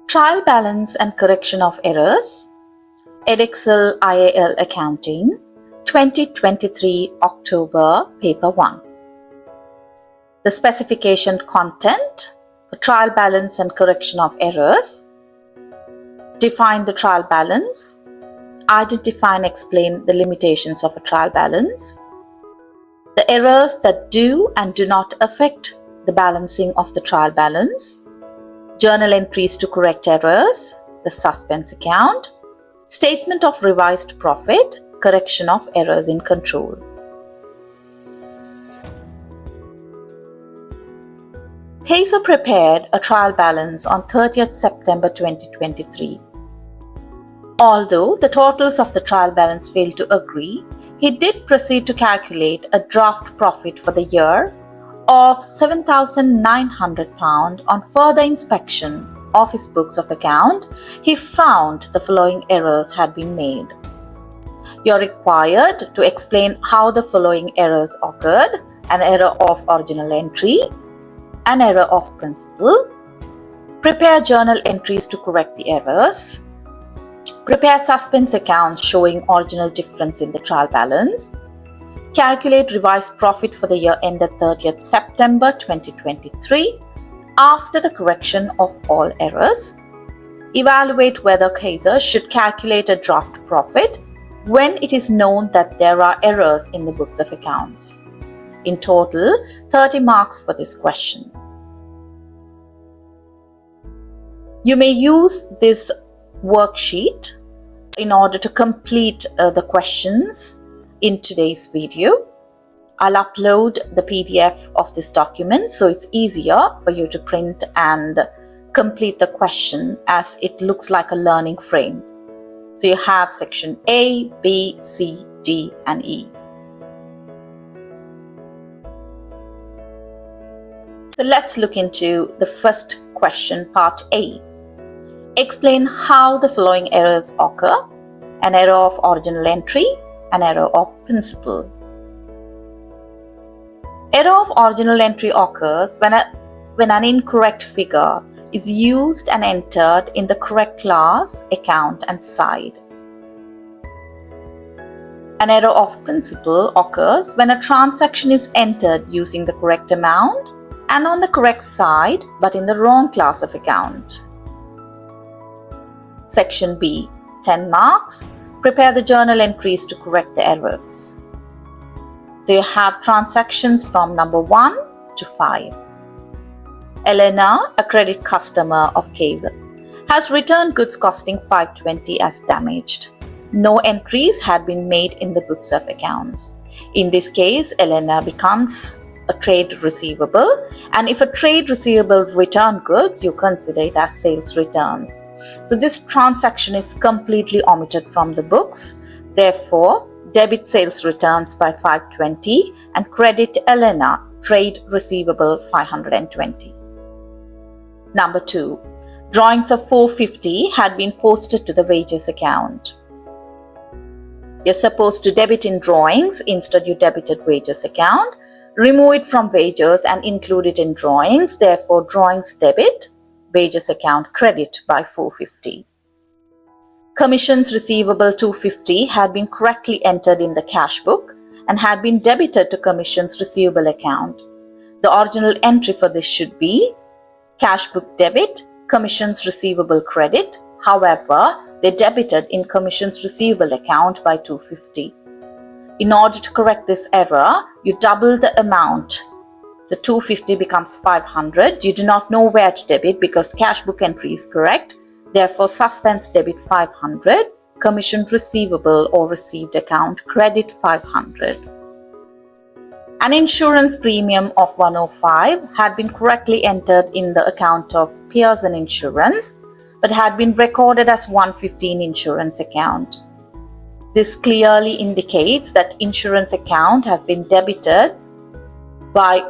Trial balance and correction of errors. Edexcel IAL Accounting, 2023 October, Paper 1. The specification content for trial balance and correction of errors. Define the trial balance. Identify and explain the limitations of a trial balance. The errors that do and do not affect the balancing of the trial balance. Journal entries to correct errors, the suspense account, statement of revised profit, correction of errors in control. Kaiser prepared a trial balance on 30th September 2023. Although the totals of the trial balance failed to agree, he did proceed to calculate a draft profit for the year of £7,900. On further inspection of his books of account, he found the following errors had been made. You are required to explain how the following errors occurred: an error of original entry, an error of principal, prepare journal entries to correct the errors, prepare suspense accounts showing original difference in the trial balance, calculate revised profit for the year ended 30th September 2023 after the correction of all errors, evaluate whether Kaiser should calculate a draft profit when it is known that there are errors in the books of accounts. In total, 30 marks for this question. You may use this worksheet in order to complete the questions in today's video. I'll upload the PDF of this document so it's easier for you to print and complete the question, as it looks like a learning frame. So you have section A, B, C, D, and E. So let's look into the first question, part A. Explain how the following errors occur: an error of original entry, an error of principal. Error of original entry occurs when an incorrect figure is used and entered in the correct class, account, and side. An error of principal occurs when a transaction is entered using the correct amount and on the correct side but in the wrong class of account. Section B, 10 marks. Prepare the journal entries to correct the errors. They have transactions from number 1 to 5. Elena, a credit customer of Kaiser, has returned goods costing $520 as damaged. No entries had been made in the books of accounts. In this case, Elena becomes a trade receivable, and if a trade receivable return goods, you consider it as sales returns. So this transaction is completely omitted from the books. Therefore, debit sales returns by $520 and credit Elena trade receivable $520. Number 2. Drawings of $450 had been posted to the wages account. You're supposed to debit in drawings, instead you debited wages account. Remove it from wages and include it in drawings. Therefore, drawings debit, wages account credit by $450. Commissions receivable $250 had been correctly entered in the cash book and had been debited to commissions receivable account. The original entry for this should be cash book debit, commissions receivable credit. However, they debited in commissions receivable account by $250. In order to correct this error, you double the amount. So $250 becomes $500. You do not know where to debit because cash book entry is correct. Therefore, suspense debit $500, commission receivable or received account credit $500. An insurance premium of $105 had been correctly entered in the account of Pearson Insurance, but had been recorded as $115 insurance account. This clearly indicates that insurance account has been debited by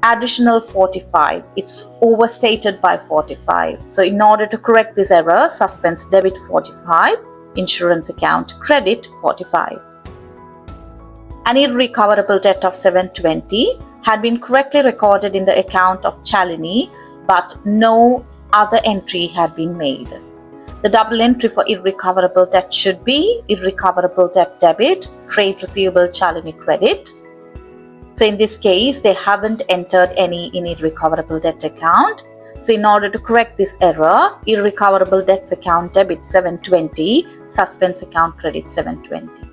additional 45. It's overstated by 45. So in order to correct this error, suspense debit 45, insurance account credit 45. An irrecoverable debt of $720 had been correctly recorded in the account of Chalini, but no other entry had been made. The double entry for irrecoverable debt should be irrecoverable debt debit, trade receivable chalani credit. So in this case, they haven't entered any in irrecoverable debt account. So in order to correct this error, irrecoverable debts account debit 720, suspense account credit 720.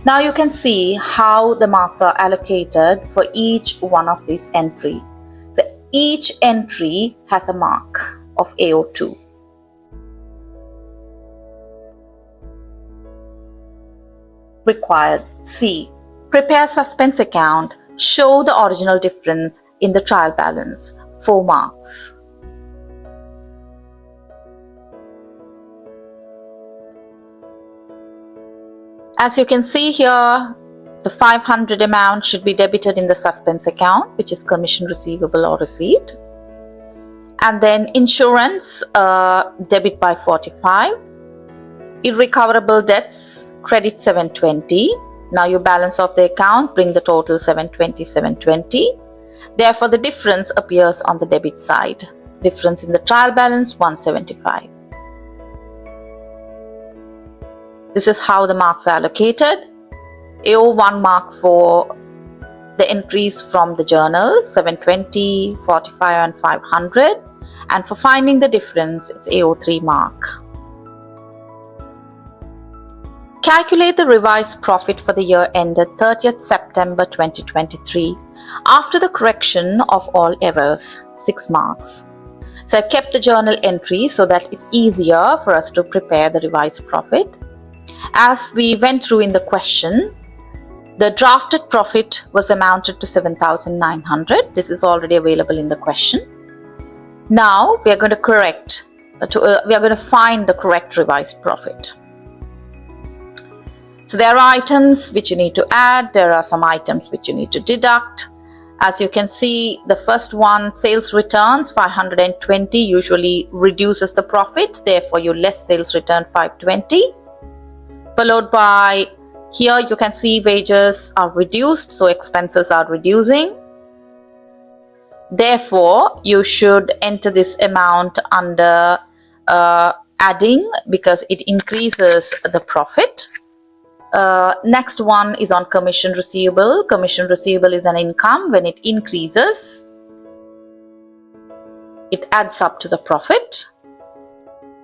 Now you can see how the marks are allocated for each one of these entries. So each entry has a mark of AO2. Required C. Prepare suspense account. Show the original difference in the trial balance. 4 marks. As you can see here, the 500 amount should be debited in the suspense account, which is commission receivable or receipt. And then insurance, debit by 45. Irrecoverable debts, credit 720. Now you balance off the account, bring the total 720, 720. Therefore, the difference appears on the debit side. Difference in the trial balance, 175. This is how the marks are allocated. AO1 mark for the entries from the journal, 720, 45 and 500. And for finding the difference, it's AO3 mark. Calculate the revised profit for the year ended 30th September 2023 after the correction of all errors, 6 marks. So I kept the journal entry so that it's easier for us to prepare the revised profit. As we went through in the question, the drafted profit was amounted to 7,900. This is already available in the question. Now we are going to find the correct revised profit. So there are items which you need to add. There are some items which you need to deduct. As you can see, the first one, sales returns 520 usually reduces the profit. Therefore, your less sales return 520. Followed by, here you can see wages are reduced, so expenses are reducing. Therefore, you should enter this amount under adding because it increases the profit. Next one is on commission receivable. Commission receivable is an income. When it increases, it adds up to the profit.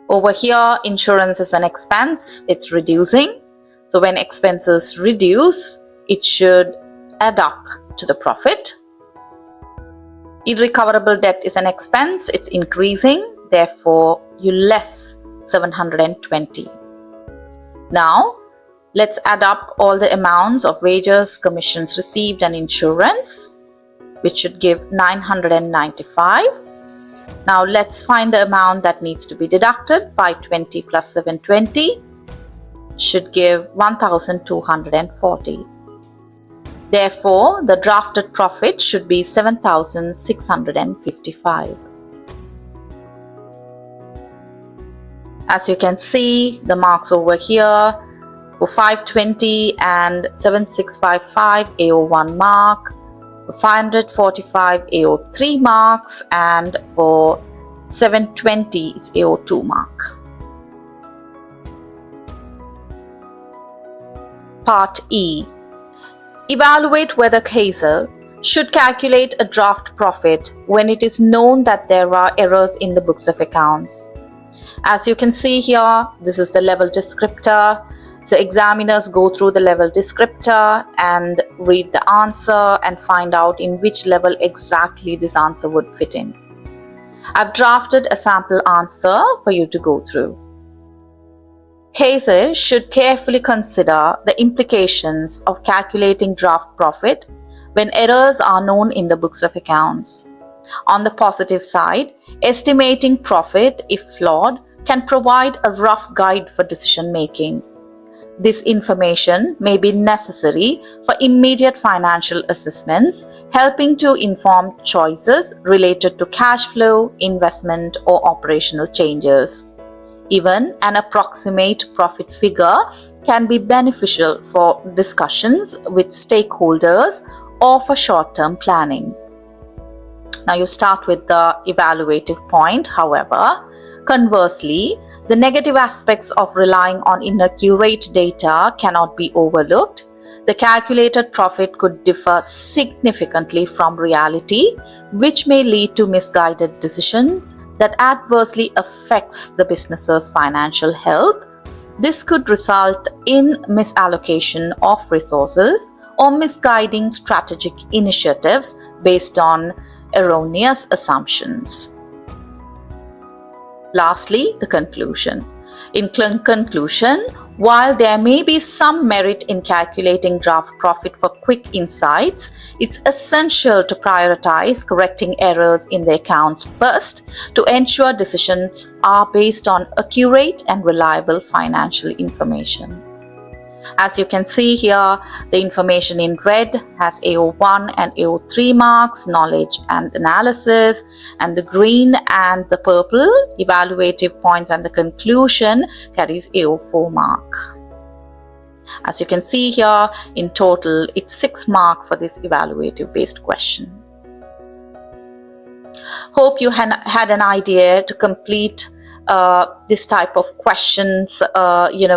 Over here, insurance is an expense. It's reducing. So when expenses reduce, it should add up to the profit. Irrecoverable debt is an expense. It's increasing. Therefore, you less 720. Now, let's add up all the amounts of wages, commissions received and insurance, which should give 995. Now let's find the amount that needs to be deducted. 520 plus 720 should give 1,240. Therefore, the drafted profit should be 7,655. As you can see, the marks over here for 520 and 7655 AO1 mark, for 545 AO3 marks, and for 720 it's AO2 mark. Part E. Evaluate whether Kaiser should calculate a draft profit when it is known that there are errors in the books of accounts. As you can see here, this is the level descriptor. So examiners go through the level descriptor and read the answer and find out in which level exactly this answer would fit in. I've drafted a sample answer for you to go through. Cases should carefully consider the implications of calculating draft profit when errors are known in the books of accounts. On the positive side, estimating profit, if flawed, can provide a rough guide for decision making. This information may be necessary for immediate financial assessments, helping to inform choices related to cash flow, investment, or operational changes. Even an approximate profit figure can be beneficial for discussions with stakeholders or for short-term planning. Now you start with the evaluative point. However, conversely, the negative aspects of relying on inaccurate data cannot be overlooked. The calculated profit could differ significantly from reality, which may lead to misguided decisions that adversely affects the business's financial health. This could result in misallocation of resources or misguiding strategic initiatives based on erroneous assumptions. Lastly, the conclusion. In conclusion, while there may be some merit in calculating draft profit for quick insights, it's essential to prioritize correcting errors in the accounts first to ensure decisions are based on accurate and reliable financial information. As you can see here, the information in red has AO1 and AO3 marks, knowledge and analysis, and the green and the purple, evaluative points and the conclusion, carries AO4 mark. As you can see here, in total, it's 6 marks for this evaluative based question. Hope you had an idea to complete this type of questions,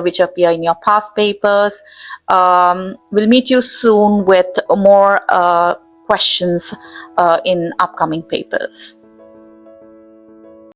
which appear in your past papers. We'll meet you soon with more questions in upcoming papers.